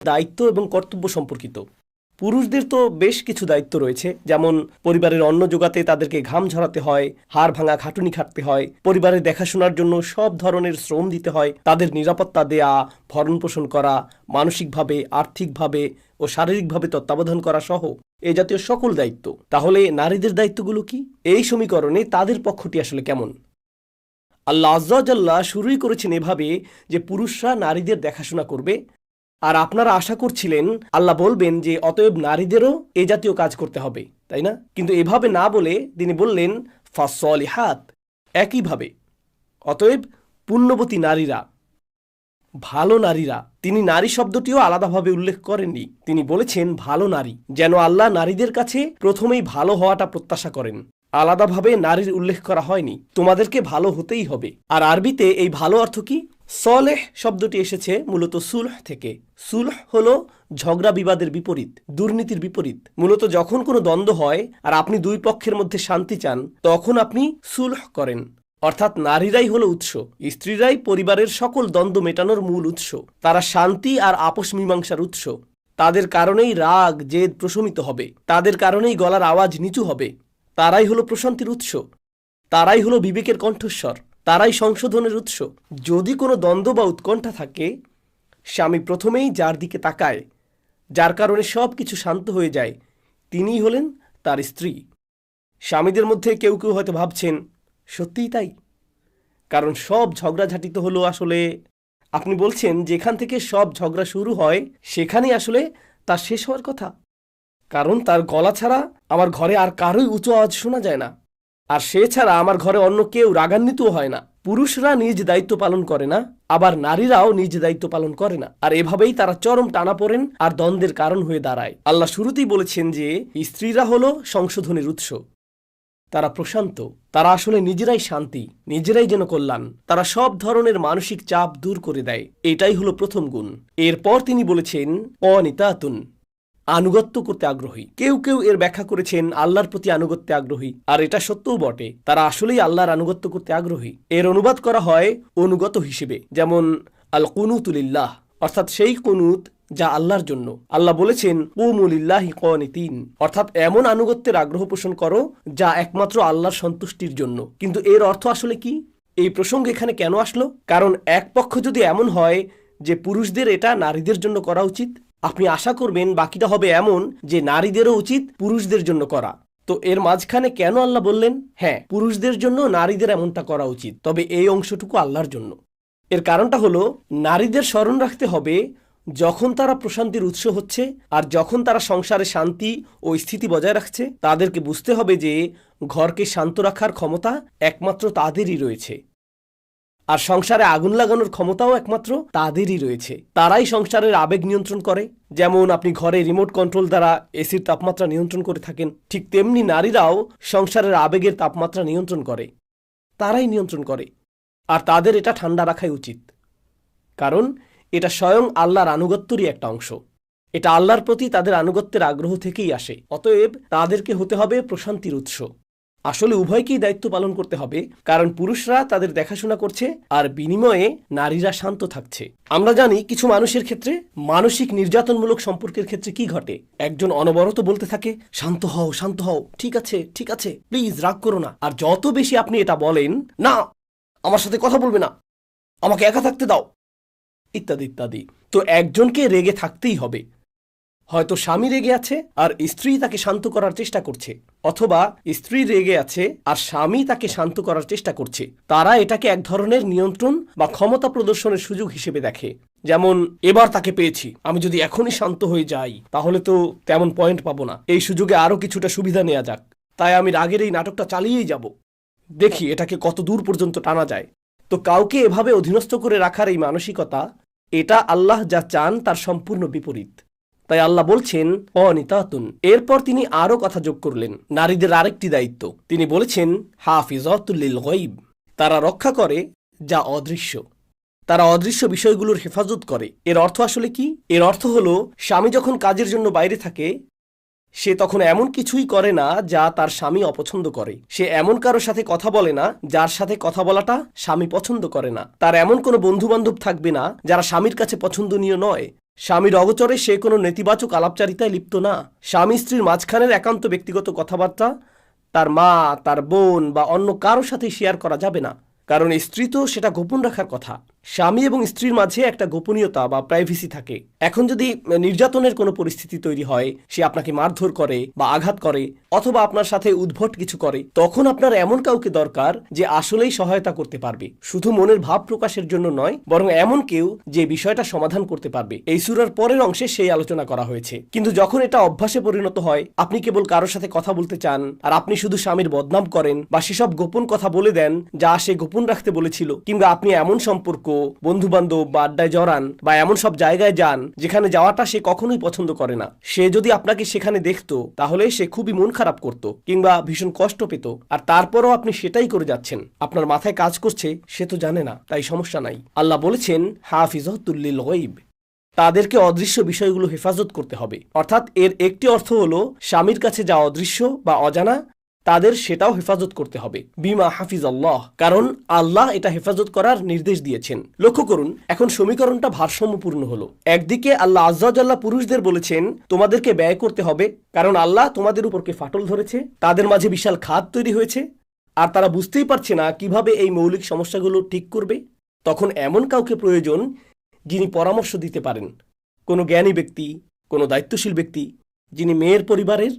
দায়িত্ব এবং কর্তব্য সম্পর্কিত। পুরুষদের তো বেশ কিছু দায়িত্ব রয়েছে, যেমন পরিবারের অন্ন জোগাতে তাদেরকে ঘাম ঝরাতে হয়, হাড় ভাঙা খাটুনি খাটতে হয়, পরিবারের দেখাশোনার জন্য সব ধরনের শ্রম দিতে হয়, তাদের নিরাপত্তা দেয়া, ভরণ পোষণ করা, মানসিকভাবে, আর্থিকভাবে ও শারীরিকভাবে তত্ত্বাবধান করা সহ এ জাতীয় সকল দায়িত্ব। তাহলে নারীদের দায়িত্বগুলো কি? এই সমীকরণে তাদের পক্ষটি আসলে কেমন? আল্লাহ আজ্জা ওয়া জাল্লা শুরুই করেছেন এভাবে যে পুরুষরা নারীদের দেখাশোনা করবে, আর আপনারা আশা করছিলেন আল্লাহ বলবেন যে অতএব নারীদেরও এ জাতীয় কাজ করতে হবে, তাই না? কিন্তু এভাবে না বলে তিনি বললেন ফাসলিহাত, একইভাবে অতএব পুণ্যবতী নারীরা, ভালো নারীরা। তিনি নারী শব্দটিও আলাদাভাবে উল্লেখ করেননি, তিনি বলেছেন ভালো নারী, যেন আল্লাহ নারীদের কাছে প্রথমেই ভালো হওয়াটা প্রত্যাশা করেন। আলাদাভাবে নারীর উল্লেখ করা হয়নি, তোমাদেরকে ভালো হতেই হবে। আর আরবিতে এই ভালো অর্থ কি? সলেহ শব্দটি এসেছে মূলত সুলহ থেকে। সুলহ হলো ঝগড়া বিবাদের বিপরীত, দুর্নীতির বিপরীত। মূলত যখন কোনো দ্বন্দ্ব হয় আর আপনি দুই পক্ষের মধ্যে শান্তি চান, তখন আপনি সুলহ করেন। অর্থাৎ নারীরাই হলো উৎস, স্ত্রীরাই পরিবারের সকল দ্বন্দ্ব মেটানোর মূল উৎস। তারা শান্তি আর আপোষ মীমাংসার উৎস। তাদের কারণেই রাগ জেদ প্রশমিত হবে, তাদের কারণেই গলার আওয়াজ নিচু হবে। তারাই হলো প্রশান্তির উৎস, তারাই হলো বিবেকের কণ্ঠস্বর, তারাই সংশোধনের উৎস। যদি কোনো দ্বন্দ্ব বা উৎকণ্ঠা থাকে, স্বামী প্রথমেই যার দিকে তাকায়, যার কারণে সব কিছু শান্ত হয়ে যায়, তিনিই হলেন তার স্ত্রী। স্বামীদের মধ্যে কেউ কেউ হয়তো ভাবছেন সত্যিই তাই, কারণ সব ঝগড়াঝাটি তো হলো আসলে, আপনি বলছেন যেখান থেকে সব ঝগড়া শুরু হয় সেখানেই আসলে তার শেষ হওয়ার কথা, কারণ তার গলা ছাড়া আমার ঘরে আর কারোই উঁচু আওয়াজ শোনা যায় না, আর সে ছাড়া আমার ঘরে অন্য কেউ রাগান্বিতও হয় না। পুরুষরা নিজ দায়িত্ব পালন করে না, আবার নারীরাও নিজ দায়িত্ব পালন করে না, আর এভাবেই তারা চরম টানাপোড়েন আর দ্বন্দ্বের কারণ হয়ে দাঁড়ায়। আল্লাহ শুরুতেই বলেছেন যে স্ত্রীরা হলো সংশোধনের উৎস, তারা প্রশান্ত, তারা আসলে নিজেরাই শান্তি, নিজেরাই যেন কল্যাণ, তারা সব ধরনের মানসিক চাপ দূর করে দেয়। এটাই হলো প্রথম গুণ। এরপর তিনি বলেছেন অনিতাতুন, আনুগত্য করতে আগ্রহী। কেউ কেউ এর ব্যাখ্যা করেছেন আল্লাহর প্রতি আনুগত্যে আগ্রহী, আর এটা সত্যও বটে, তারা আসলেই আল্লাহর আনুগত্য করতে আগ্রহী। এর অনুবাদ করা হয় অনুগত হিসেবে, যেমন আল কুনুতু লিল্লাহ, অর্থাৎ সেই কুনুত যা আল্লাহর জন্য। আল্লাহ বলেছেন কুমু লিল্লাহি কানিতিন, অর্থাৎ এমন আনুগত্যের আগ্রহ পোষণ করো যা একমাত্র আল্লাহর সন্তুষ্টির জন্য। কিন্তু এর অর্থ আসলে কি? এই প্রসঙ্গ এখানে কেন আসলো? কারণ এক পক্ষ যদি এমন হয় যে পুরুষদের এটা নারীদের জন্য করা উচিত, আপনি আশা করবেন বাকিটা হবে এমন যে নারীদেরও উচিত পুরুষদের জন্য করা। তো এর মাঝখানে কেন আল্লাহ বললেন হ্যাঁ পুরুষদের জন্য নারীদের এমনটা করা উচিত, তবে এই অংশটুকু আল্লাহর জন্য? এর কারণটা হলো নারীদের স্মরণ রাখতে হবে যখন তারা প্রশান্তির উৎস হচ্ছে আর যখন তারা সংসারে শান্তি ও স্থিতি বজায় রাখছে, তাদেরকে বুঝতে হবে যে ঘরকে শান্ত রাখার ক্ষমতা একমাত্র তাদেরই রয়েছে, আর সংসারে আগুন লাগানোর ক্ষমতাও একমাত্র তাদেরই রয়েছে। তারাই সংসারের আবেগ নিয়ন্ত্রণ করে। যেমন আপনি ঘরে রিমোট কন্ট্রোল দ্বারা এসির তাপমাত্রা নিয়ন্ত্রণ করে থাকেন, ঠিক তেমনি নারীরাও সংসারের আবেগের তাপমাত্রা নিয়ন্ত্রণ করে, তারাই নিয়ন্ত্রণ করে। আর তাদের এটা ঠান্ডা রাখাই উচিত, কারণ এটা স্বয়ং আল্লাহর আনুগত্যেরই একটা অংশ। এটা আল্লাহর প্রতি তাদের আনুগত্যের আগ্রহ থেকেই আসে। অতএব তাদেরকে হতে হবে প্রশান্তির উৎস। আসলে উভয়কেই দায়িত্ব পালন করতে হবে, কারণ পুরুষরা তাদের দেখাশোনা করছে আর বিনিময়ে নারীরা শান্ত থাকছে। আমরা জানি কিছু মানুষের ক্ষেত্রে মানসিক নির্যাতনমূলক সম্পর্কের ক্ষেত্রে কি ঘটে। একজন অনবরত বলতে থাকে শান্ত হও, শান্ত হও, ঠিক আছে ঠিক আছে, প্লিজ রাগ করো না। আর যত বেশি আপনি এটা বলেন, না আমার সাথে কথা বলবে না, আমাকে একা থাকতে দাও, ইত্যাদি ইত্যাদি, তো একজনকে রেগে থাকতেই হবে। হয়তো স্বামী রেগে আছে আর স্ত্রী তাকে শান্ত করার চেষ্টা করছে, অথবা স্ত্রী রেগে আছে আর স্বামী তাকে শান্ত করার চেষ্টা করছে। তারা এটাকে এক ধরনের নিয়ন্ত্রণ বা ক্ষমতা প্রদর্শনের সুযোগ হিসেবে দেখে। যেমন এবার তাকে পেয়েছি, আমি যদি এখনই শান্ত হয়ে যাই তাহলে তো তেমন পয়েন্ট পাবো না, এই সুযোগে আরও কিছুটা সুবিধা নেওয়া যাক, তাই আমি রাগের এই নাটকটা চালিয়েই যাব, দেখি এটাকে কত দূর পর্যন্ত টানা যায়। তো কাউকে এভাবে অধীনস্থ করে রাখার এই মানসিকতা, এটা আল্লাহ যা চান তার সম্পূর্ণ বিপরীত। তাই আল্লাহ বলছেন অনিতাতুন। এরপর তিনি আরও কথা যোগ করলেন নারীদের আরেকটি দায়িত্ব। তিনি বলেছেন হাফিজাতুল লিল গায়ব, তারা রক্ষা করে যা অদৃশ্য, তারা অদৃশ্য বিষয়গুলোর হেফাজত করে। এর অর্থ আসলে কি? এর অর্থ হলো স্বামী যখন কাজের জন্য বাইরে থাকে, সে তখন এমন কিছুই করে না যা তার স্বামী অপছন্দ করে। সে এমন কারোর সাথে কথা বলে না যার সাথে কথা বলাটা স্বামী পছন্দ করে না। তার এমন কোনো বন্ধু বান্ধব থাকবে না যারা স্বামীর কাছে পছন্দনীয় নয়। স্বামীর অগোচরে সে কোনো নেতিবাচক আলাপচারিতায় লিপ্ত না। স্বামী স্ত্রীর মাঝখানের একান্ত ব্যক্তিগত কথাবার্তা তার মা, তার বোন বা অন্য কারোর সাথে শেয়ার করা যাবে না, কারণ স্ত্রী তো সেটা গোপন রাখার কথা। স্বামী এবং স্ত্রীর মাঝে একটা গোপনীয়তা বা প্রাইভেসি থাকে। এখন যদি নির্যাতনের কোনো পরিস্থিতি তৈরি হয়, সে আপনাকে মারধর করে বা আঘাত করে অথবা আপনার সাথে উদ্ভট কিছু করে, তখন আপনার এমন কাউকে দরকার যে আসলেই সহায়তা করতে পারবে, শুধু মনের ভাব প্রকাশের জন্য নয়, বরং এমন কেউ যে বিষয়টা সমাধান করতে পারবে। এই সূরার পরের অংশে সেই আলোচনা করা হয়েছে। কিন্তু যখন এটা অভ্যাসে পরিণত হয়, আপনি কেবল কারোর সাথে কথা বলতে চান আর আপনি শুধু স্বামীর বদনাম করেন বা সেসব গোপন কথা বলে দেন যা সে গোপন রাখতে বলেছিল, কিংবা আপনি এমন সম্পর্ক, বন্ধু বান্ধব বা আড্ডায় জড়ান বা এমন সব জায়গায় যান যেখানে যাওয়াটা সে কখনোই পছন্দ করে না, সে যদি আপনাকে সেখানে দেখতো তাহলে সে খুবই মন খারাপ করত কিংবা ভীষণ কষ্ট পেত। আর তারপরও আপনি সেটাই করে যাচ্ছেন। আপনার মাথায় কাজ করছে সে তো জানে না, তাই সমস্যা নাই। আল্লাহ বলেছেন হাফিজাতুল লিল গায়ব, তাদেরকে অদৃশ্য বিষয়গুলো হেফাজত করতে হবে। অর্থাৎ এর একটি অর্থ হলো স্বামীর কাছে যা অদৃশ্য বা অজানা তাদের সেটাও হেফাজত করতে হবে, বিমা হাফিজ আল্লাহ, কারণ আল্লাহ এটা হেফাজত করার নির্দেশ দিয়েছেন। লক্ষ্য করুন, এখন সমীকরণটা ভারসাম্যপূর্ণ হলো। একদিকে আল্লাহ আজ্জা ওয়া জাল্লা পুরুষদের বলেছেন তোমাদেরকে ব্যয় করতে হবে, কারণ আল্লাহ তোমাদের উপরকে ফাটল ধরেছে, তাদের মাঝে বিশাল খাত তৈরি হয়েছে, আর তারা বুঝতেই পারছে না কিভাবে এই মৌলিক সমস্যাগুলো ঠিক করবে। তখন এমন কাউকে প্রয়োজন যিনি পরামর্শ দিতে পারেন, কোনো জ্ঞানী ব্যক্তি, কোনো দায়িত্বশীল ব্যক্তি, যিনি মেয়ের পরিবারের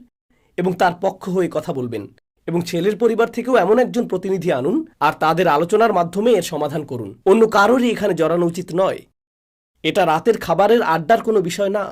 এবং তার পক্ষ হয়ে কথা বলবেন, এবং ছেলের পরিবার থেকেও এমন একজন প্রতিনিধি আনুন আর তাদের আলোচনার মাধ্যমে এর সমাধান করুন। অন্য কারোরই এখানে জড়ানো উচিত নয়। এটা রাতের খাবারের আড্ডার কোনো বিষয় না,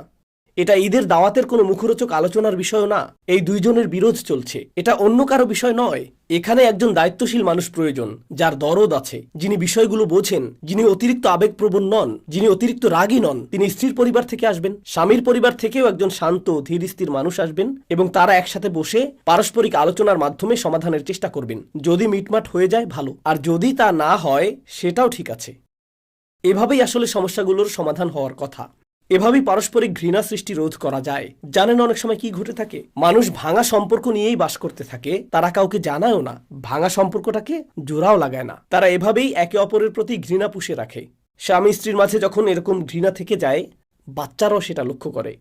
এটা ঈদের দাওয়াতের কোনো মুখরোচক আলোচনার বিষয় না। এই দুইজনের বিরোধ চলছে, এটা অন্য কারো বিষয় নয়। এখানে একজন দায়িত্বশীল মানুষ প্রয়োজন, যার দরদ আছে, যিনি বিষয়গুলো বোঝেন, যিনি অতিরিক্ত আবেগপ্রবণ নন, যিনি অতিরিক্ত রাগী নন। তিনি স্ত্রীর পরিবার থেকে আসবেন, স্বামীর পরিবার থেকেও একজন শান্ত ধীর স্থির মানুষ আসবেন, এবং তারা একসাথে বসে পারস্পরিক আলোচনার মাধ্যমে সমাধানের চেষ্টা করবেন। যদি মিটমাট হয়ে যায় ভালো, আর যদি তা না হয় সেটাও ঠিক আছে। এভাবেই আসলে সমস্যাগুলোর সমাধান হওয়ার কথা। এভাবেই পারস্পরিক ঘৃণা সৃষ্টি রোধ করা যায়। জানেন অনেক সময় কি ঘটে থাকে? মানুষ ভাঙা সম্পর্ক নিয়েই বাস করতে থাকে, তারা কাউকে জানায়ও না, ভাঙা সম্পর্কটাকে জোড়াও লাগায় না। তারা এভাবেই একে অপরের প্রতি ঘৃণা পুষে রাখে। স্বামী স্ত্রীর মাঝে যখন এরকম ঘৃণা থেকে যায়, বাচ্চারাও সেটা লক্ষ্য করে,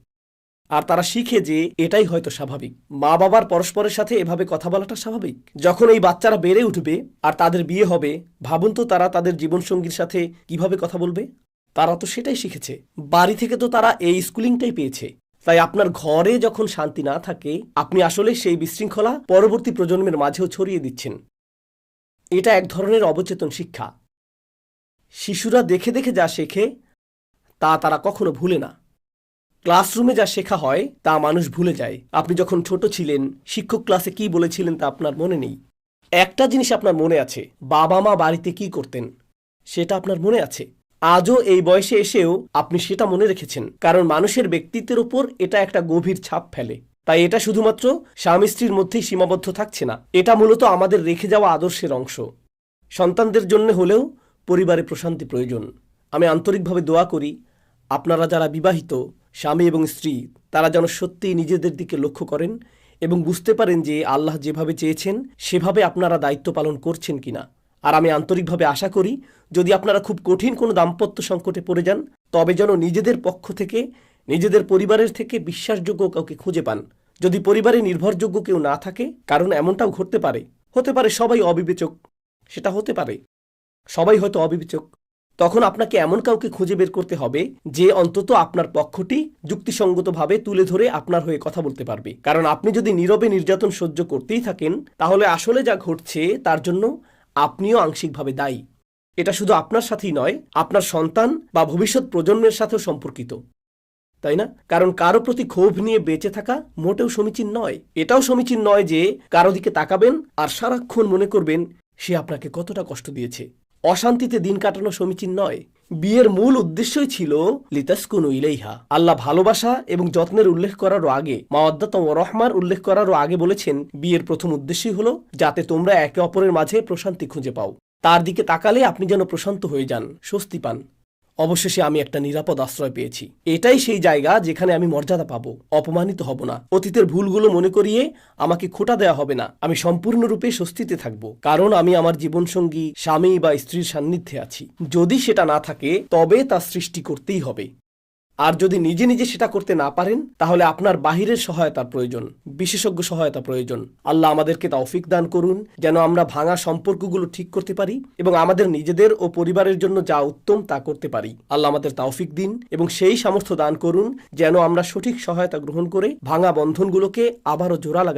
আর তারা শিখে যে এটাই হয়তো স্বাভাবিক। মা বাবার পরস্পরের সাথে এভাবে কথা বলাটা স্বাভাবিক। যখন এই বাচ্চারা বেড়ে উঠবে আর তাদের বিয়ে হবে, ভাবুন তো তারা তাদের জীবনসঙ্গীর সাথে কিভাবে কথা বলবে। তারা তো সেটাই শিখেছে, বাড়ি থেকে তো তারা এই স্কুলিংটাই পেয়েছে। তাই আপনার ঘরে যখন শান্তি না থাকে, আপনি আসলে সেই বিশৃঙ্খলা পরবর্তী প্রজন্মের মাঝেও ছড়িয়ে দিচ্ছেন। এটা এক ধরনের অবচেতন শিক্ষা। শিশুরা দেখে দেখে যা শেখে তা তারা কখনো ভুলে না। ক্লাসরুমে যা শেখা হয় তা মানুষ ভুলে যায়। আপনি যখন ছোট ছিলেন, শিক্ষক ক্লাসে কি বলেছিলেন তা আপনার মনে নেই। একটা জিনিস আপনার মনে আছে, বাবা মা বাড়িতে কি করতেন সেটা আপনার মনে আছে। আজও এই বয়সে এসেও আপনি সেটা মনে রেখেছেন, কারণ মানুষের ব্যক্তিত্বের উপর এটা একটা গভীর ছাপ ফেলে। তাই এটা শুধুমাত্র স্বামী স্ত্রীর মধ্যেই সীমাবদ্ধ থাকছে না, এটা মূলত আমাদের রেখে যাওয়া আদর্শের অংশ। সন্তানদের জন্য হলেও পরিবারে প্রশান্তি প্রয়োজন। আমি আন্তরিকভাবে দোয়া করি আপনারা যারা বিবাহিত স্বামী এবং স্ত্রী, তারা যেন সত্যিই নিজেদের দিকে লক্ষ্য করেন এবং বুঝতে পারেন যে আল্লাহ যেভাবে চেয়েছেন সেভাবে আপনারা দায়িত্ব পালন করছেন কিনা। আর আমি আন্তরিকভাবে আশা করি যদি আপনারা খুব কঠিন কোনো দাম্পত্য সংকটে পড়ে যান, তবে যেন নিজেদের পক্ষ থেকে, নিজেদের পরিবারের থেকে বিশ্বাসযোগ্য কাউকে খুঁজে পান। যদি পরিবারে নির্ভরযোগ্য কেউ না থাকে, কারণ এমনটাও ঘটতে পারে, হতে পারে সবাই অবিবেচক, সেটা হতে পারে, সবাই হয়তো অবিবেচক, তখন আপনাকে এমন কাউকে খুঁজে বের করতে হবে যে অন্তত আপনার পক্ষটি যুক্তিসঙ্গতভাবে তুলে ধরে আপনার হয়ে কথা বলতে পারবে। কারণ আপনি যদি নীরবে নির্যাতন সহ্য করতেই থাকেন, তাহলে আসলে যা ঘটছে তার জন্য আপনিও আংশিকভাবে দায়ী। এটা শুধু আপনার সাথেই নয়, আপনার সন্তান বা ভবিষ্যৎ প্রজন্মের সাথেও সম্পর্কিত, তাই না? কারণ কারো প্রতি ক্ষোভ নিয়ে বেঁচে থাকা মোটেও সমীচীন নয়। এটাও সমীচীন নয় যে কারো দিকে তাকাবেন আর সারাক্ষণ মনে করবেন সে আপনাকে কতটা কষ্ট দিয়েছে। অশান্তিতে দিন কাটানো সমীচীন নয়। বিয়ের মূল উদ্দেশ্যই ছিল লিতাসকুনু ইলাইহা। আল্লাহ ভালোবাসা এবং যত্নের উল্লেখ করারও আগে, মাওয়াদ্দাত ওয়া রাহমার উল্লেখ করারও আগে বলেছেন বিয়ের প্রথম উদ্দেশ্যই হলো যাতে তোমরা একে অপরের মাঝে প্রশান্তি খুঁজে পাও। তার দিকে তাকালে আপনি যেন প্রশান্ত হয়ে যান, স্বস্তি পান। অবশেষে আমি একটা নিরাপদ আশ্রয় পেয়েছি। এটাই সেই জায়গা যেখানে আমি মর্যাদা পাবো, অপমানিত হব না, অতীতের ভুলগুলো মনে করিয়ে আমাকে খোঁটা দেওয়া হবে না। আমি সম্পূর্ণরূপে স্বস্তিতে থাকব, কারণ আমি আমার জীবনসঙ্গী স্বামী বা স্ত্রীর সান্নিধ্যে আছি। যদি সেটা না থাকে তবে তা সৃষ্টি করতেই হবে। আর যদি নিজে নিজে সেটা করতে না পারেন তাহলে আপনার বাহিরের সহায়তার প্রয়োজন, বিশেষজ্ঞ সহায়তা প্রয়োজন। আল্লাহ আমাদেরকে তৌফিক দান করুন যেন আমরা ভাঙা সম্পর্কগুলো ঠিক করতে পারি এবং আমাদের নিজেদের ও পরিবারের জন্য যা উত্তম তা করতে পারি। আল্লাহ আমাদের তৌফিক দিন এবং সেই সামর্থ্য দান করুন যেন আমরা সঠিক সহায়তা গ্রহণ করে ভাঙা বন্ধনগুলোকে আবারও জোড়া লাগাতে